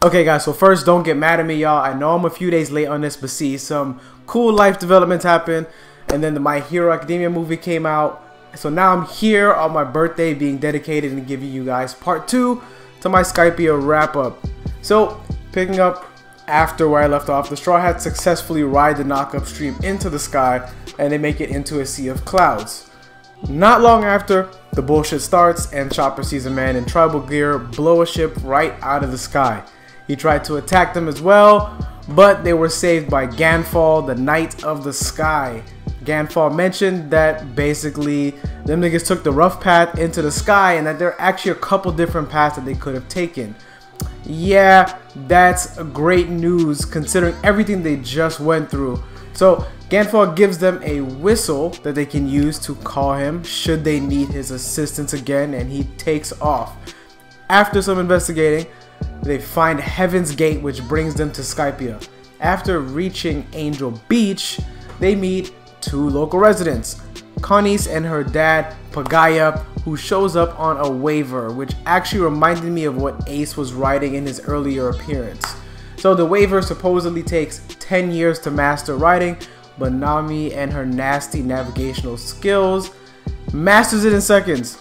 Okay guys, so first, don't get mad at me, y'all. I know I'm a few days late on this, but see, some cool life developments happened, and then the My Hero Academia movie came out. So now I'm here on my birthday being dedicated and giving you guys part 2 to my Skypia wrap up. So, picking up after where I left off, the Straw Hats successfully ride the knock-up stream into the sky, and they make it into a sea of clouds. Not long after, the bullshit starts, and Chopper sees a man in tribal gear blow a ship right out of the sky. He tried to attack them as well, but they were saved by Ganfall, the Knight of the Sky. Ganfall mentioned that basically them niggas took the rough path into the sky and that there are actually a couple different paths that they could have taken. Yeah, that's great news considering everything they just went through. So Ganfall gives them a whistle that they can use to call him should they need his assistance again, and he takes off. After some investigating, they find Heaven's Gate, which brings them to Skypia. After reaching Angel Beach, they meet 2 local residents, Connie's and her dad, Pagaya, who shows up on a waiver, which actually reminded me of what Ace was riding in his earlier appearance. So the waiver supposedly takes 10 years to master riding, but Nami and her nasty navigational skills masters it in seconds.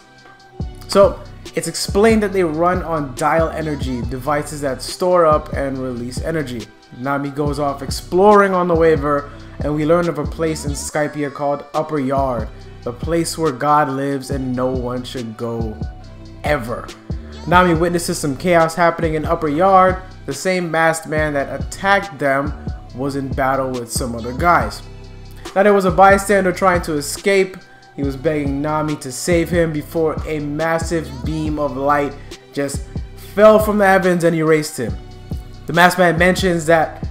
So it's explained that they run on dial energy, devices that store up and release energy. Nami goes off exploring on the waiver, and we learn of a place in Skypia called Upper Yard, the place where God lives and no one should go ever. Nami witnesses some chaos happening in Upper Yard. The same masked man that attacked them was in battle with some other guys. Now there was a bystander trying to escape. He was begging Nami to save him before a massive beam of light just fell from the heavens and erased him. The masked man mentions that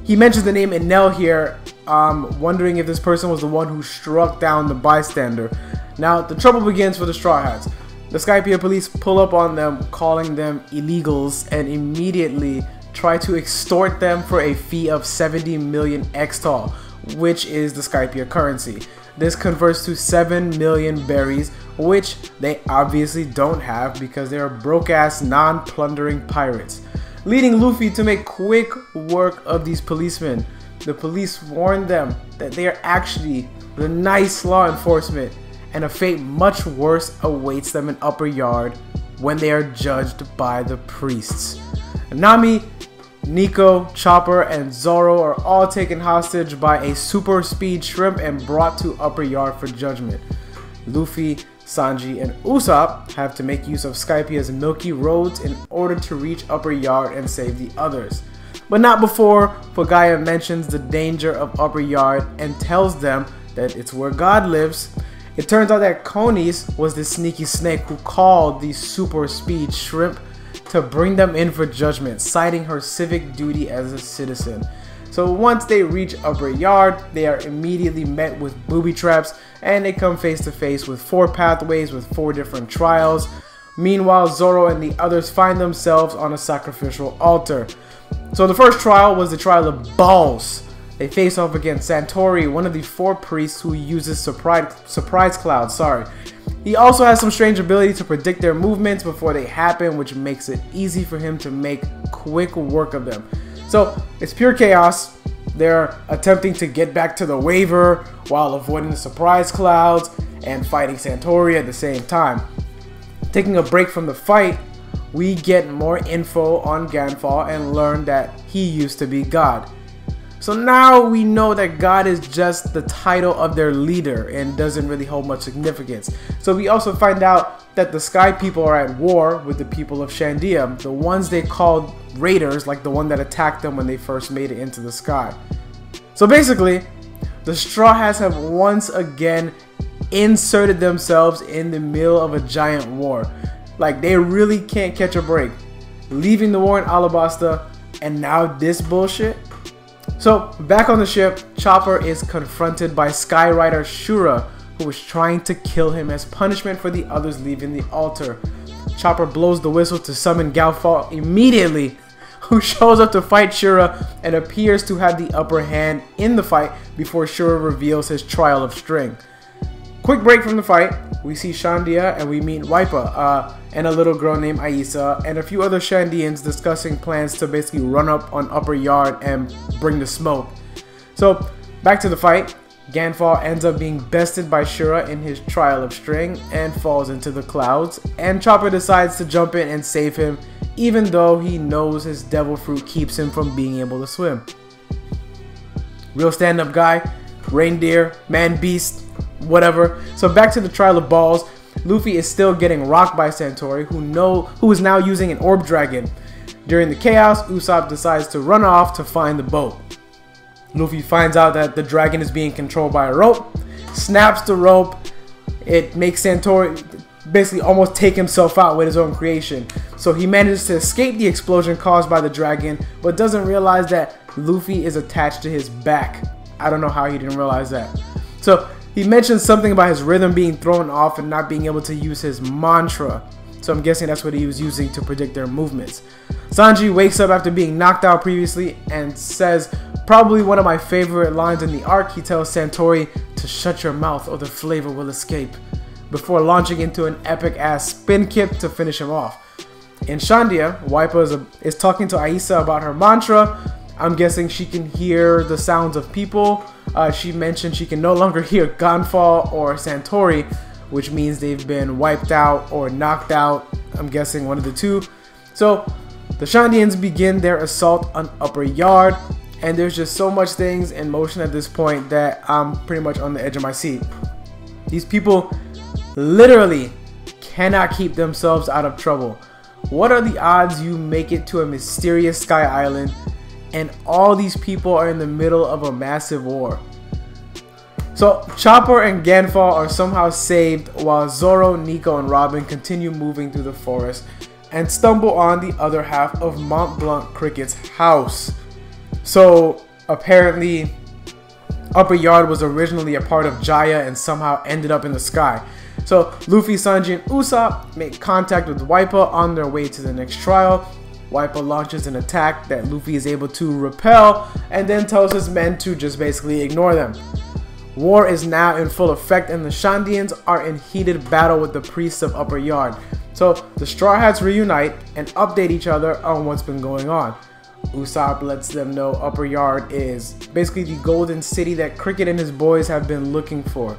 he mentions the name Enel here, wondering if this person was the one who struck down the bystander. Now the trouble begins for the Straw Hats. The Skypia police pull up on them, calling them illegals, and immediately try to extort them for a fee of 70 million Xtal, which is the Skypia currency. This converts to 7 million berries, which they obviously don't have because they are broke-ass, non-plundering pirates, leading Luffy to make quick work of these policemen. The police warn them that they are actually the nice law enforcement, and a fate much worse awaits them in Upper Yard when they are judged by the priests. Nami, Nico, Chopper, and Zoro are all taken hostage by a super speed shrimp and brought to Upper Yard for judgment. Luffy, Sanji, and Usopp have to make use of Skypia's milky roads in order to reach Upper Yard and save the others. But not before Pagaya mentions the danger of Upper Yard and tells them that it's where God lives. It turns out that Connie's was the sneaky snake who called the super speed shrimp to bring them in for judgment, citing her civic duty as a citizen. So once they reach Upper Yard, they are immediately met with booby traps, and they come face to face with 4 pathways with 4 different trials. Meanwhile, Zoro and the others find themselves on a sacrificial altar. So the first trial was the trial of balls. They face off against Santori, one of the 4 priests who uses surprise clouds. He also has some strange ability to predict their movements before they happen, which makes it easy for him to make quick work of them. So it's pure chaos. They're attempting to get back to the waiver while avoiding the surprise clouds and fighting Santori at the same time. Taking a break from the fight, we get more info on Ganfall and learn that he used to be God. So now we know that God is just the title of their leader and doesn't really hold much significance. So we also find out that the Sky people are at war with the people of Shandia, the ones they called raiders, like the one that attacked them when they first made it into the sky. So basically, the Straw Hats have once again inserted themselves in the middle of a giant war. Like, they really can't catch a break. Leaving the war in Alabasta, and now this bullshit? So, back on the ship, Chopper is confronted by Skyrider Shura, who is trying to kill him as punishment for the others leaving the altar. Chopper blows the whistle to summon Ganfall immediately, who shows up to fight Shura and appears to have the upper hand in the fight before Shura reveals his trial of string. Quick break from the fight, we see Shandia and we meet Wipa and a little girl named Aisa and a few other Shandians discussing plans to basically run up on Upper Yard and bring the smoke. So back to the fight, Ganfall ends up being bested by Shura in his trial of string and falls into the clouds, and Chopper decides to jump in and save him even though he knows his devil fruit keeps him from being able to swim. Real stand-up guy, reindeer, man beast, whatever. So back to the trial of balls, Luffy is still getting rocked by Santori, who is now using an orb dragon. During the chaos, Usopp decides to run off to find the boat. Luffy finds out that the dragon is being controlled by a rope, snaps the rope. It makes Santori basically almost take himself out with his own creation. So he manages to escape the explosion caused by the dragon, but doesn't realize that Luffy is attached to his back. I don't know how he didn't realize that. So he mentions something about his rhythm being thrown off and not being able to use his mantra. So I'm guessing that's what he was using to predict their movements. Sanji wakes up after being knocked out previously and says probably one of my favorite lines in the arc. He tells Santori to shut your mouth or the flavor will escape, before launching into an epic ass spin kick to finish him off. In Shandia, Wipa is talking to Aisa about her mantra. I'm guessing she can hear the sounds of people. She mentioned she can no longer hear Ganfall or Santori, which means they've been wiped out or knocked out. I'm guessing one of the two. So the Shandians begin their assault on Upper Yard, and there's just so much things in motion at this point that I'm pretty much on the edge of my seat. These people literally cannot keep themselves out of trouble. What are the odds you make it to a mysterious sky island and all these people are in the middle of a massive war? So Chopper and Ganfall are somehow saved while Zoro, Nico, and Robin continue moving through the forest and stumble on the other half of Mont Blanc Cricket's house. So apparently Upper Yard was originally a part of Jaya and somehow ended up in the sky. So Luffy, Sanji, and Usopp make contact with Wipa on their way to the next trial. Wipa launches an attack that Luffy is able to repel and then tells his men to just basically ignore them. War is now in full effect and the Shandians are in heated battle with the priests of Upper Yard. So the Straw Hats reunite and update each other on what's been going on. Usopp lets them know Upper Yard is basically the golden city that Cricket and his boys have been looking for,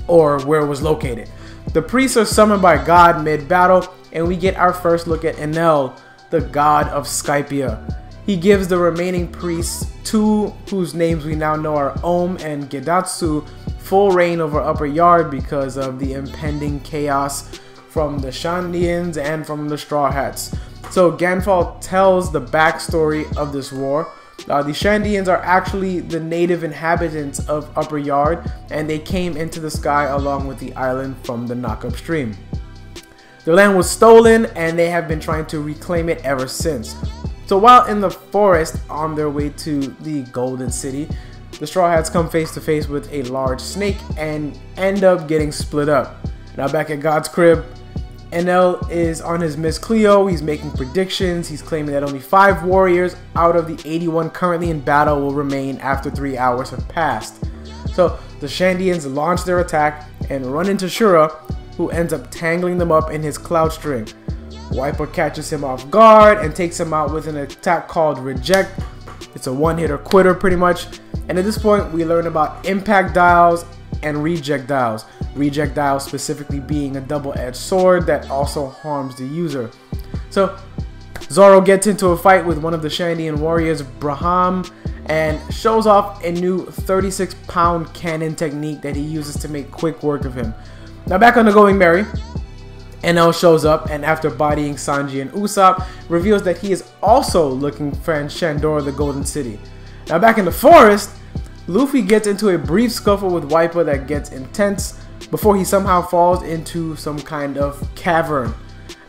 or where it was located. The priests are summoned by God mid-battle, and we get our first look at Enel, the god of Skypia. He gives the remaining priests, two whose names we now know are Om and Gedatsu, full reign over Upper Yard because of the impending chaos from the Shandians and from the Straw Hats. So Ganfall tells the backstory of this war. The Shandians are actually the native inhabitants of Upper Yard, and they came into the sky along with the island from the knock-up stream. Their land was stolen, and they have been trying to reclaim it ever since. So while in the forest on their way to the Golden City, the Straw Hats come face to face with a large snake and end up getting split up. Now back at God's crib, Enel is on his Miss Cleo. He's making predictions. He's claiming that only 5 warriors out of the 81 currently in battle will remain after 3 hours have passed. So the Shandians launch their attack and run into Shura, who ends up tangling them up in his cloud string. Wipa catches him off guard and takes him out with an attack called Reject. It's a one-hitter quitter pretty much. And at this point we learn about impact dials and reject dials. Reject dials specifically being a double-edged sword that also harms the user. So Zoro gets into a fight with one of the Shandian warriors, Braham, and shows off a new 36-pound cannon technique that he uses to make quick work of him. Now back on the Going Merry, Enel shows up and after bodying Sanji and Usopp, reveals that he is also looking for Shandora, the Golden City. Now back in the forest, Luffy gets into a brief scuffle with Wipa that gets intense before he somehow falls into some kind of cavern.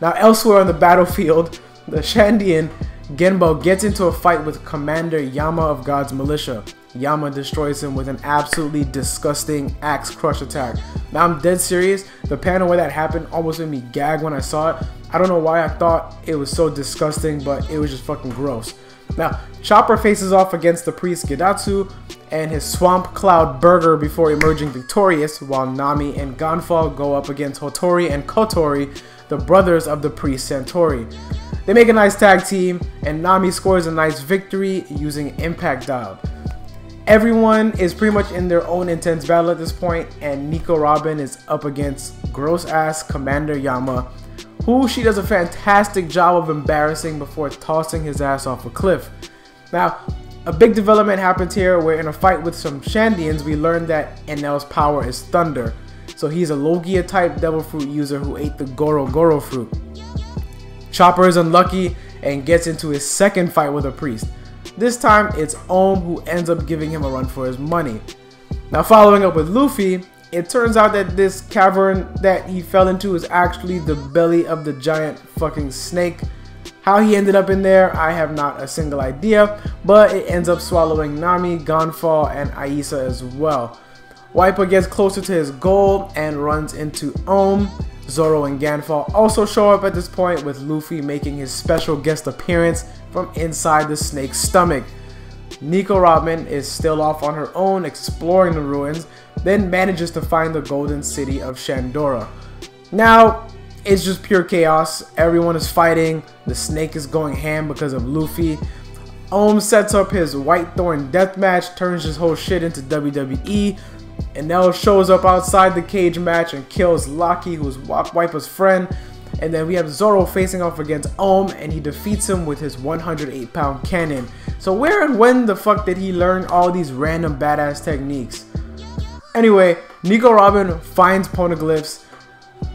Now elsewhere on the battlefield, the Shandian Genbo gets into a fight with Commander Yama of God's Militia. Yama destroys him with an absolutely disgusting axe crush attack. Now I'm dead serious, the panel where that happened almost made me gag when I saw it. I don't know why I thought it was so disgusting, but it was just fucking gross. Now Chopper faces off against the priest Gedatsu, and his Swamp Cloud Burger before emerging victorious, while Nami and Gonfall go up against Hotori and Kotori, the brothers of the priest Santori. They make a nice tag team, and Nami scores a nice victory using Impact Dialed. Everyone is pretty much in their own intense battle at this point, and Nico Robin is up against gross ass Commander Yama, who she does a fantastic job of embarrassing before tossing his ass off a cliff. Now, a big development happens here where in a fight with some Shandians, we learn that Enel's power is Thunder. So he's a Logia type Devil Fruit user who ate the Goro Goro fruit. Chopper is unlucky and gets into his second fight with a priest. This time it's Ohm who ends up giving him a run for his money. Now, following up with Luffy, it turns out that this cavern that he fell into is actually the belly of the giant fucking snake. How he ended up in there, I have not a single idea, but it ends up swallowing Nami, Gonfall, and Aisa as well. Wiper gets closer to his goal and runs into Ohm. Zoro and Ganfall also show up at this point, with Luffy making his special guest appearance from inside the snake's stomach. Nico Robin is still off on her own exploring the ruins, then manages to find the golden city of Shandora. Now, it's just pure chaos. Everyone is fighting. The snake is going ham because of Luffy. Ohm sets up his White Thorn deathmatch, turns his whole shit into WWE. Enel shows up outside the cage match and kills Locky, who's Wiper's friend. And then we have Zoro facing off against Ohm, and he defeats him with his 108-pound cannon. So where and when the fuck did he learn all these random badass techniques? Anyway, Nico Robin finds poneglyphs.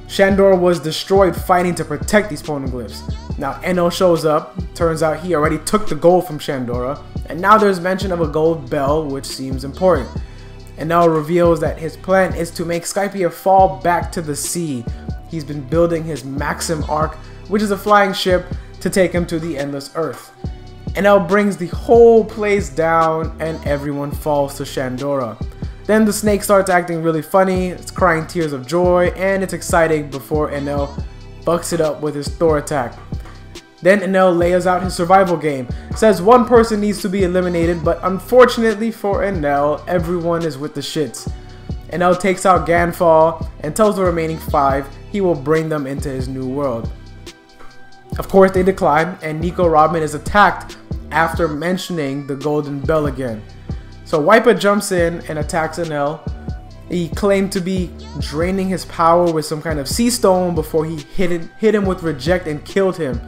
Shandora was destroyed fighting to protect these poneglyphs. Now Enel shows up. Turns out he already took the gold from Shandora, and now there's mention of a gold bell, which seems important. Enel reveals that his plan is to make Skypiea fall back to the sea. He's been building his Maxim Ark, which is a flying ship, to take him to the Endless Earth. Enel brings the whole place down, and everyone falls to Shandora. Then the snake starts acting really funny, it's crying tears of joy, and it's exciting before Enel bucks it up with his Thor attack. Then Enel lays out his survival game, says one person needs to be eliminated, but unfortunately for Enel, everyone is with the shits. Enel takes out Ganfall and tells the remaining 5 he will bring them into his new world. Of course they decline, and Nico Robin is attacked after mentioning the golden bell again. So Wiper jumps in and attacks Enel. He claimed to be draining his power with some kind of sea stone before he hit him with reject and killed him.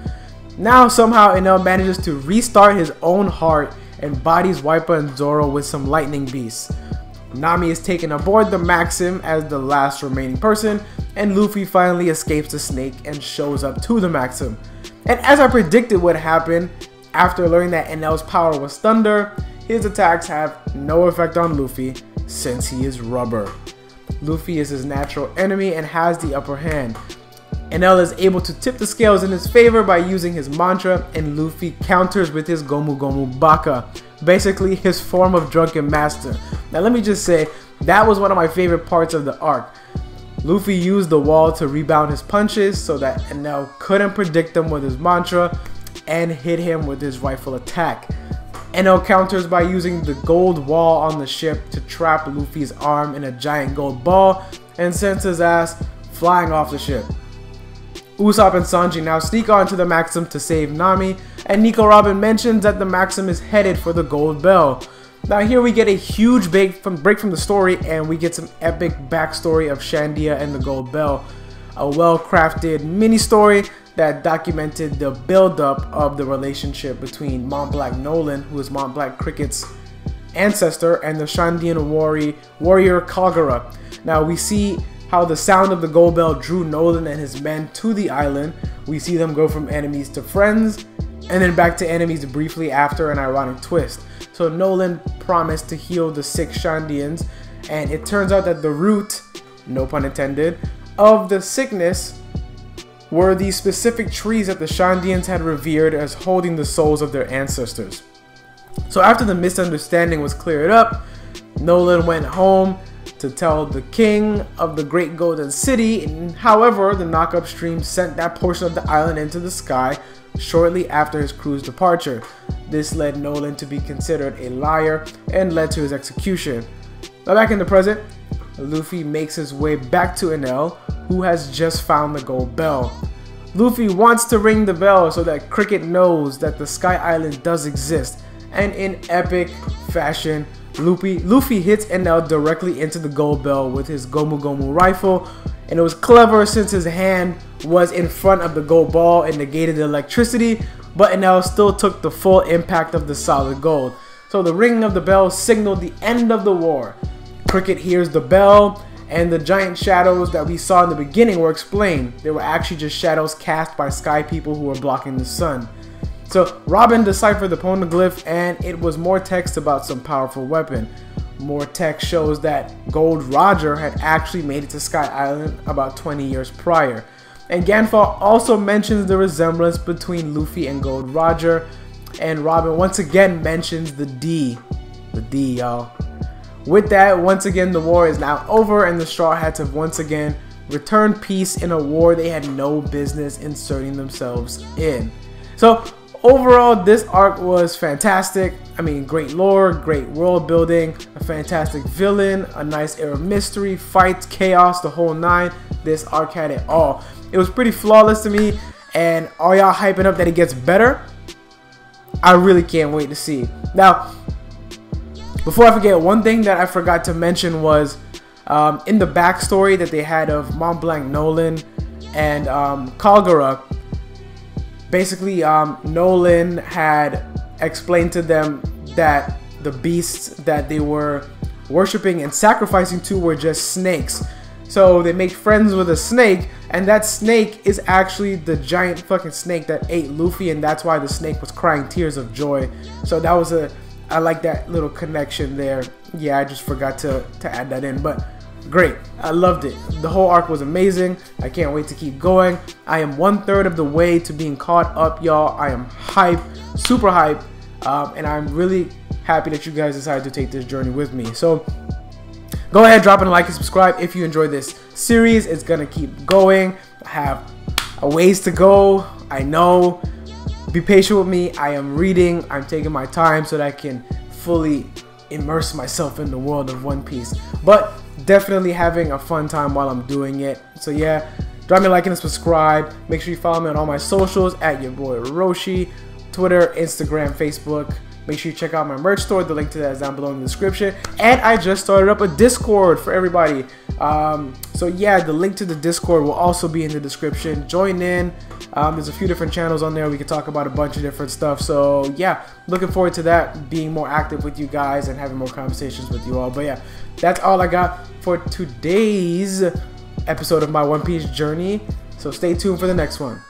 Now somehow Enel manages to restart his own heart and bodies Wiper and Zoro with some lightning beasts. Nami is taken aboard the Maxim as the last remaining person, and Luffy finally escapes the snake and shows up to the Maxim. And as I predicted would happen, after learning that Enel's power was thunder, his attacks have no effect on Luffy since he is rubber. Luffy is his natural enemy and has the upper hand. Enel is able to tip the scales in his favor by using his mantra, and Luffy counters with his Gomu Gomu Baka, basically his form of Drunken Master. Now let me just say, that was one of my favorite parts of the arc. Luffy used the wall to rebound his punches so that Enel couldn't predict them with his mantra, and hit him with his rifle attack. Enel counters by using the gold wall on the ship to trap Luffy's arm in a giant gold ball, and sends his ass flying off the ship. Usopp and Sanji now sneak onto the Maxim to save Nami, and Nico Robin mentions that the Maxim is headed for the gold bell. Now here we get a huge break from the story, and we get some epic backstory of Shandia and the gold bell. A well-crafted mini-story that documented the build-up of the relationship between Mont Black Nolan, who is Mont Black Cricket's ancestor, and the Shandian warrior Kagura. Now we see how the sound of the gold bell drew Nolan and his men to the island. We see them go from enemies to friends, and then back to enemies briefly after an ironic twist. So Nolan promised to heal the sick Shandians, and it turns out that the root, no pun intended, of the sickness were the specific trees that the Shandians had revered as holding the souls of their ancestors. So after the misunderstanding was cleared up, Nolan went home to tell the king of the Great Golden City. And however, the knock-up stream sent that portion of the island into the sky shortly after his crew's departure. This led Nolan to be considered a liar and led to his execution. Now back in the present, Luffy makes his way back to Enel, who has just found the gold bell. Luffy wants to ring the bell so that Cricket knows that the Sky Island does exist, and in epic fashion, Luffy hits Enel directly into the gold bell with his Gomu Gomu rifle, and it was clever since his hand was in front of the gold ball and negated the electricity, but Enel still took the full impact of the solid gold. So the ringing of the bell signaled the end of the war. Cricket hears the bell, and the giant shadows that we saw in the beginning were explained. They were actually just shadows cast by sky people who were blocking the sun. So Robin deciphered the poneglyph, and it was more text about some powerful weapon. More text shows that Gold Roger had actually made it to Sky Island about 20 years prior. And Ganfall also mentions the resemblance between Luffy and Gold Roger, and Robin once again mentions the D. The D, y'all. With that, once again, the war is now over, and the Straw Hats have once again returned peace in a war they had no business inserting themselves in. So overall, this arc was fantastic. I mean, great lore, great world building, a fantastic villain, a nice air of mystery, fights, chaos, the whole nine. This arc had it all. It was pretty flawless to me, and all y'all hyping up that it gets better. I really can't wait to see. Now, before I forget, one thing that I forgot to mention was in the backstory that they had of Mont Blanc Nolan and Kalgara. Basically, Nolan had explained to them that the beasts that they were worshipping and sacrificing to were just snakes. So they make friends with a snake, and that snake is actually the giant fucking snake that ate Luffy, and that's why the snake was crying tears of joy. So that was I like that little connection there. Yeah, I just forgot to add that in, but great. I loved it. The whole arc was amazing. I can't wait to keep going. I am 1/3 of the way to being caught up, y'all. I am hype, super hype, and I'm really happy that you guys decided to take this journey with me. So go ahead, drop in a like and subscribe if you enjoyed this series. It's gonna keep going. I have a ways to go, I know. Be patient with me. I am reading. I'm taking my time so that I can fully immerse myself in the world of One Piece. But definitely having a fun time while I'm doing it. So yeah, drop me a like and subscribe. Make sure you follow me on all my socials at YaBoyRoshi, Twitter, Instagram, Facebook. Make sure you check out my merch store. The link to that is down below in the description. And I just started up a Discord for everybody. So yeah, the link to the Discord will also be in the description. Join in. There's a few different channels on there. We can talk about a bunch of different stuff. So yeah, looking forward to that, being more active with you guys and having more conversations with you all. But yeah, that's all I got for today's episode of my One Piece journey. So stay tuned for the next one.